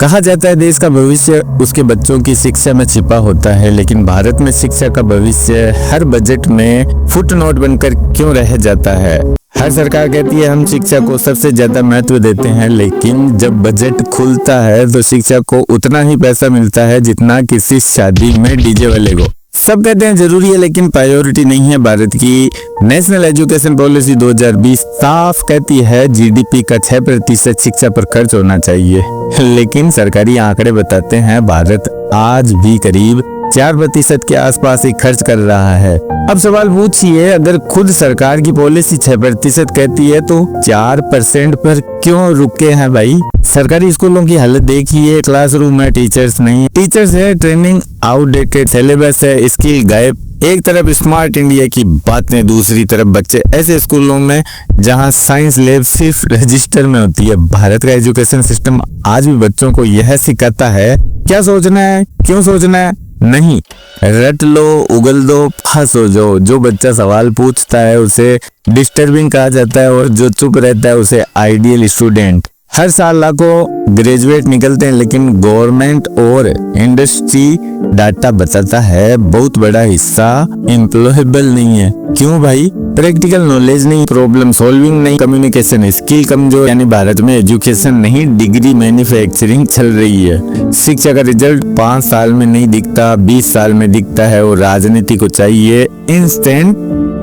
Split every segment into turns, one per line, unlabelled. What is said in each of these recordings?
कहा जाता है देश का भविष्य उसके बच्चों की शिक्षा में छिपा होता है, लेकिन भारत में शिक्षा का भविष्य हर बजट में फुटनोट बनकर क्यों रह जाता है। हर सरकार कहती है हम शिक्षा को सबसे ज्यादा महत्व देते हैं, लेकिन जब बजट खुलता है तो शिक्षा को उतना ही पैसा मिलता है जितना किसी शादी में डीजे वाले को। सब कहते हैं जरूरी है, लेकिन प्रायोरिटी नहीं है। भारत की नेशनल एजुकेशन पॉलिसी 2020 साफ कहती है जीडीपी का 6% शिक्षा पर खर्च होना चाहिए, लेकिन सरकारी आंकड़े बताते हैं भारत आज भी करीब 4% के आसपास ही खर्च कर रहा है। अब सवाल पूछिए, अगर खुद सरकार की पॉलिसी 6% कहती है तो 4% पर क्यों रुके हैं भाई। सरकारी स्कूलों की हालत देखिए, क्लासरूम में टीचर्स नहीं, टीचर्स है ट्रेनिंग आउटडेटेड, सिलेबस है स्किल गायब। एक तरफ स्मार्ट इंडिया की बातें, दूसरी तरफ बच्चे ऐसे स्कूलों में जहां साइंस लैब सिर्फ रजिस्टर में होती है। भारत का एजुकेशन सिस्टम आज भी बच्चों को यह सिखाता है क्या सोचना है, क्यों सोचना है, नहीं रट लो, उगल दो, पास हो जाओ। जो बच्चा सवाल पूछता है उसे डिस्टर्बिंग कहा जाता है और जो चुप रहता है उसे आइडियल स्टूडेंट। हर साल लाखों ग्रेजुएट निकलते हैं, लेकिन गवर्नमेंट और इंडस्ट्री डाटा बताता है बहुत बड़ा हिस्सा एम्प्लॉयबल नहीं है। क्यों भाई? प्रैक्टिकल नॉलेज नहीं, प्रॉब्लम सॉल्विंग नहीं, कम्युनिकेशन स्किल कमजोर। यानी भारत में एजुकेशन नहीं डिग्री मैन्युफैक्चरिंग चल रही है। शिक्षा का रिजल्ट 5 साल में नहीं दिखता, 20 साल में दिखता है और राजनीति को चाहिए instant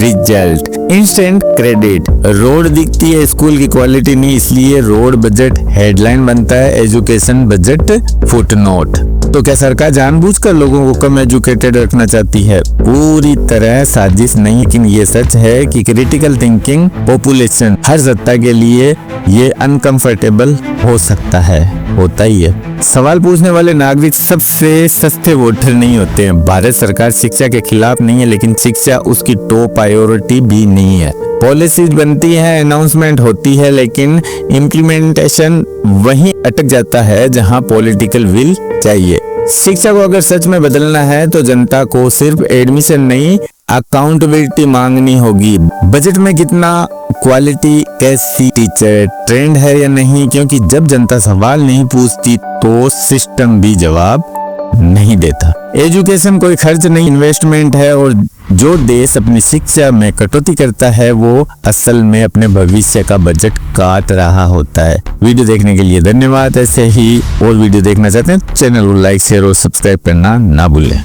result, instant credit. Road दिखती है, स्कूल की क्वालिटी नहीं, इसलिए रोड बजट हेडलाइन बनता है, एजुकेशन बजट फुटनोट। तो क्या सरकार जानबूझकर लोगों को कम एजुकेटेड रखना चाहती है? पूरी तरह साजिश नहीं, लेकिन ये सच है कि क्रिटिकल थिंकिंग पॉपुलेशन हर सत्ता के लिए ये अनकंफर्टेबल हो सकता है, होता ही है। सवाल पूछने वाले नागरिक सबसे सस्ते वोटर नहीं होते हैं। भारत सरकार शिक्षा के खिलाफ नहीं है, लेकिन शिक्षा उसकी टॉप प्रायोरिटी भी नहीं है। पॉलिसीज बनती है, अनाउंसमेंट होती है, लेकिन इम्प्लीमेंटेशन वहीं अटक जाता है जहां पॉलिटिकल विल चाहिए। शिक्षा को अगर सच में बदलना है तो जनता को सिर्फ एडमिशन नहीं, अकाउंटेबिलिटी मांगनी होगी। बजट में कितना क्वालिटी, कैसी टीचर, ट्रेंड है या नहीं, क्योंकि जब जनता सवाल नहीं पूछती तो सिस्टम भी जवाब नहीं देता। एजुकेशन कोई खर्च नहीं, इन्वेस्टमेंट है, और जो देश अपनी शिक्षा में कटौती करता है वो असल में अपने भविष्य का बजट काट रहा होता है। वीडियो देखने के लिए धन्यवाद। ऐसे ही और वीडियो देखना चाहते हैं चैनल को लाइक, शेयर और सब्सक्राइब करना ना भूलें।